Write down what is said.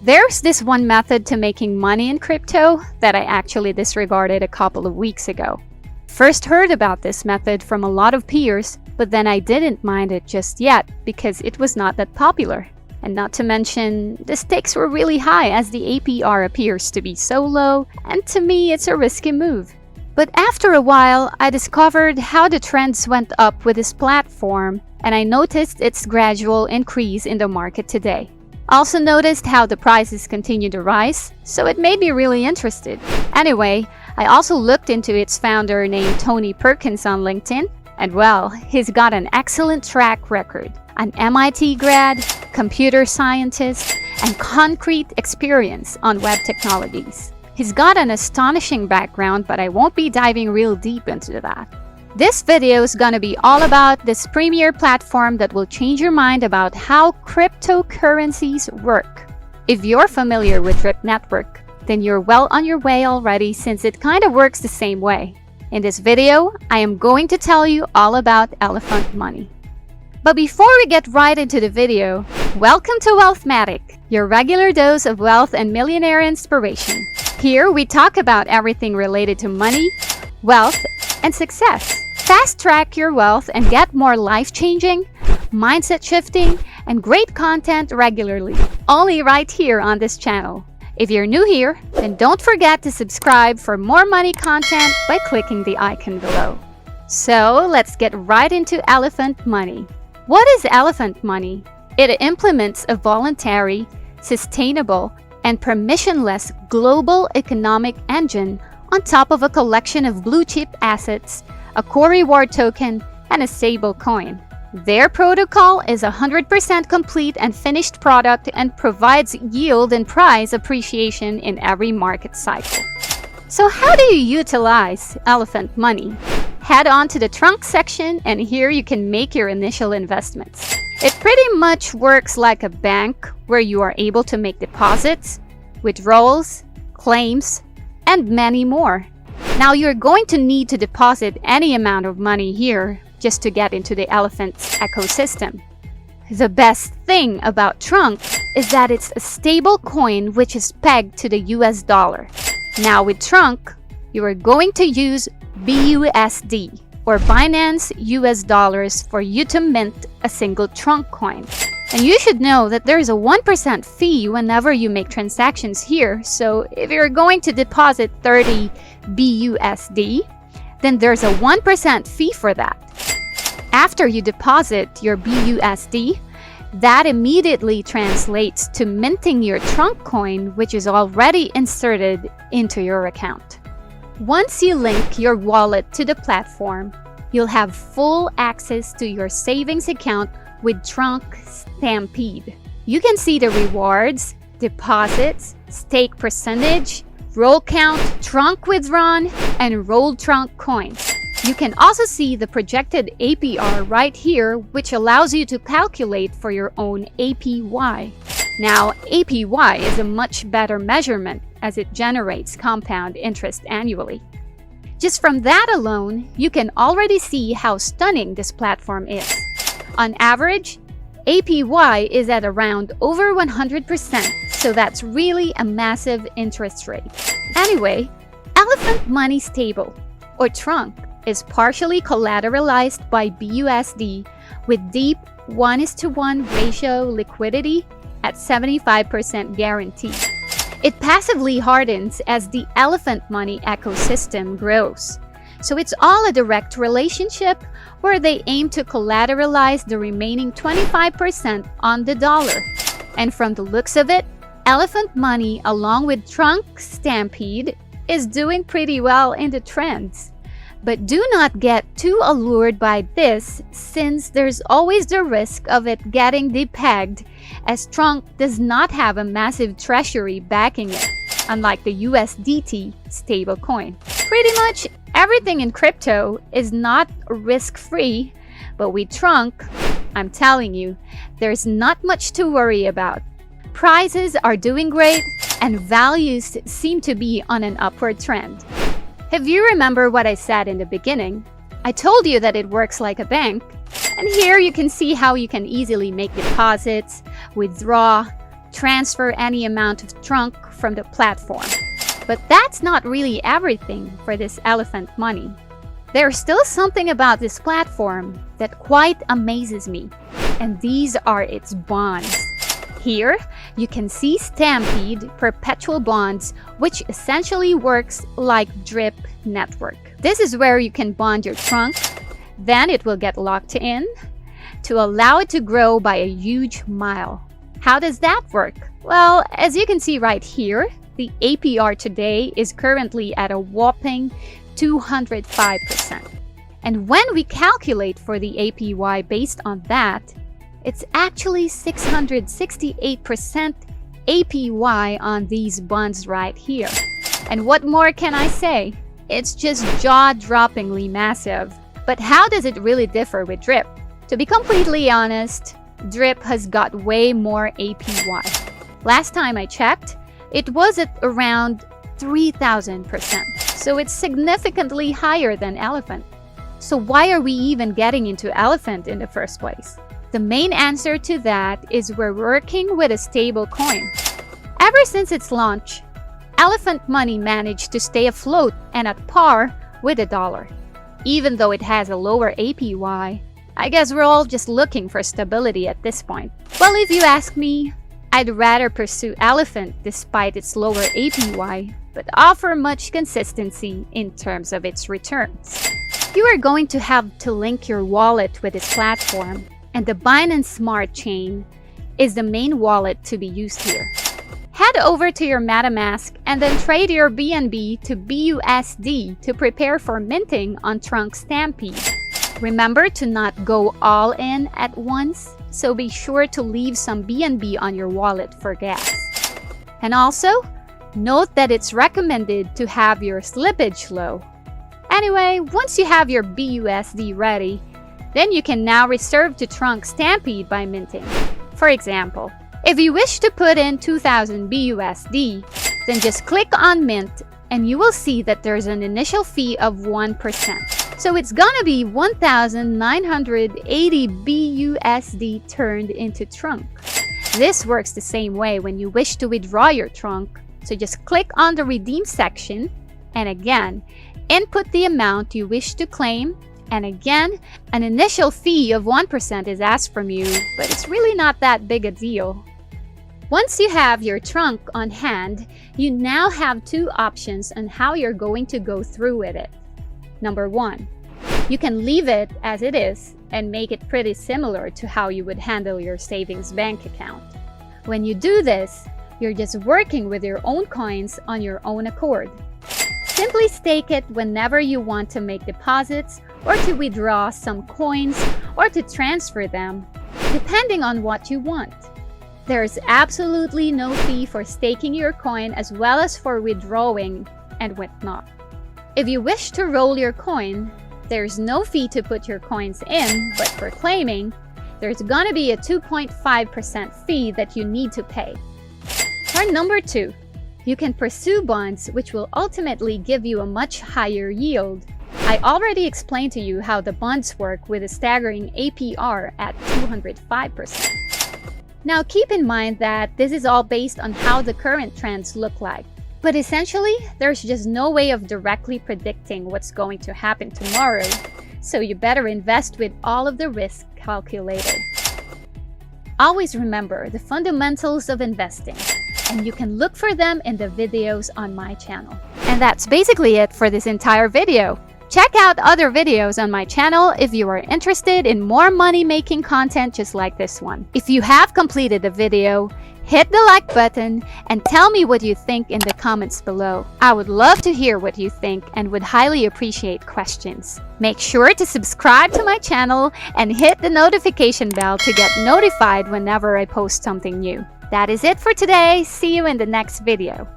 There's this one method to making money in crypto that I actually disregarded a couple of weeks ago. First heard about this method from a lot of peers, but then I didn't mind it just yet because it was not that popular. And not to mention, the stakes were really high as the APR appears to be so low, and to me it's a risky move. But after a while, I discovered how the trends went up with this platform, and I noticed its gradual increase in the market today. Also noticed how the prices continue to rise, so it made me really interested. Anyway, I also looked into its founder named Tony Perkins on LinkedIn, and well, he's got an excellent track record. An MIT grad, computer scientist, and concrete experience on web technologies. He's got an astonishing background, but I won't be diving real deep into that. This video is gonna be all about this premier platform that will change your mind about how cryptocurrencies work. If you're familiar with Drip Network, then you're well on your way already since it kind of works the same way. In this video, I am going to tell you all about Elephant.Money. But before we get right into the video, welcome to Wealthmatic, your regular dose of wealth and millionaire inspiration. Here we talk about everything related to money, wealth, and success. Fast track your wealth and get more life-changing, mindset-shifting, and great content regularly, only right here on this channel. If you're new here, then don't forget to subscribe for more money content by clicking the icon below. So let's get right into Elephant.Money. What is Elephant.Money? It implements a voluntary, sustainable, and permissionless global economic engine on top of a collection of blue-chip assets, a core reward token, and a stable coin. Their protocol is 100% complete and finished product and provides yield and price appreciation in every market cycle. So how do you utilize Elephant.Money? Head on to the trunk section and here you can make your initial investments. It pretty much works like a bank where you are able to make deposits, withdrawals, claims, and many more. Now you're going to need to deposit any amount of money here just to get into the Elephant's ecosystem. The best thing about Trunk is that it's a stable coin which is pegged to the US dollar. Now with Trunk, you are going to use BUSD or Binance US dollars for you to mint a single Trunk coin. And you should know that there is a 1% fee whenever you make transactions here, so if you're going to deposit 30 BUSD, then there's a 1% fee for that. After you deposit your BUSD, that immediately translates to minting your Trunk coin, which is already inserted into your account. Once you link your wallet to the platform, you'll have full access to your savings account with Trunk Stampede. You can see the rewards, deposits, stake percentage, roll count, Trunk withdrawn, and rolled Trunk coins. You can also see the projected APR right here, which allows you to calculate for your own APY. Now, APY is a much better measurement as it generates compound interest annually. Just from that alone, you can already see how stunning this platform is. On average, APY is at around over 100%, so that's really a massive interest rate. Anyway, Elephant.Money Stable, or Trunk, is partially collateralized by BUSD with deep 1:1 ratio liquidity at 75% guarantee. It passively hardens as the Elephant.Money ecosystem grows. So it's all a direct relationship where they aim to collateralize the remaining 25% on the dollar. And from the looks of it, Elephant.Money along with Trunk Stampede is doing pretty well in the trends. But do not get too allured by this since there's always the risk of it getting depegged as Trunk does not have a massive treasury backing it, unlike the USDT stablecoin. Pretty much everything in crypto is not risk-free, but with Trunk, I'm telling you, there's not much to worry about. Prices are doing great and values seem to be on an upward trend. If you remember what I said in the beginning, I told you that it works like a bank, and here you can see how you can easily make deposits, withdraw, transfer any amount of trunk from the platform. But that's not really everything for this Elephant.Money. There's still something about this platform that quite amazes me, and these are its bonds. Here, you can see Stampede perpetual bonds, which essentially works like Drip network. This is where you can bond your trunk, then it will get locked in to allow it to grow by a huge mile. How does that work? Well, as you can see right here, the APR today is currently at a whopping 205%. And when we calculate for the APY based on that, it's actually 668% APY on these bonds right here. And what more can I say? It's just jaw-droppingly massive. But how does it really differ with Drip? To be completely honest, Drip has got way more APY. Last time I checked, it was at around 3,000%. So it's significantly higher than Elephant. So why are we even getting into Elephant in the first place? The main answer to that is we're working with a stable coin. Ever since its launch, Elephant.Money managed to stay afloat and at par with $1. Even though it has a lower APY, I guess we're all just looking for stability at this point. Well, if you ask me, I'd rather pursue Elephant despite its lower APY, but offer much consistency in terms of its returns. You are going to have to link your wallet with this platform, and the Binance Smart Chain is the main wallet to be used here. Head over to your MetaMask and then trade your BNB to BUSD to prepare for minting on Trunk Stampede. Remember to not go all in at once, so be sure to leave some BNB on your wallet for gas. And also, note that it's recommended to have your slippage low. Anyway, once you have your BUSD ready, then you can now reserve to Trunk Stampede by minting. For example, if you wish to put in 2,000 BUSD, then just click on Mint and you will see that there's an initial fee of 1%. So it's gonna be 1,980 BUSD turned into Trunk. This works the same way when you wish to withdraw your Trunk. So just click on the Redeem section and again, input the amount you wish to claim. And again, an initial fee of 1% is asked from you, but it's really not that big a deal. Once you have your trunk on hand, you now have two options on how you're going to go through with it. Number one, you can leave it as it is and make it pretty similar to how you would handle your savings bank account. When you do this, you're just working with your own coins on your own accord. Simply stake it whenever you want to make deposits or to withdraw some coins or to transfer them, depending on what you want. There is absolutely no fee for staking your coin as well as for withdrawing and whatnot. If you wish to roll your coin, there's no fee to put your coins in, but for claiming, there's gonna be a 2.5% fee that you need to pay. Or number two, you can pursue bonds which will ultimately give you a much higher yield. I already explained to you how the bonds work with a staggering APR at 205%. Now keep in mind that this is all based on how the current trends look like. But essentially, there's just no way of directly predicting what's going to happen tomorrow, so you better invest with all of the risk calculated. Always remember the fundamentals of investing, and you can look for them in the videos on my channel. And that's basically it for this entire video. Check out other videos on my channel if you are interested in more money-making content just like this one. If you have completed the video, hit the like button and tell me what you think in the comments below. I would love to hear what you think and would highly appreciate questions. Make sure to subscribe to my channel and hit the notification bell to get notified whenever I post something new. That is it for today. See you in the next video.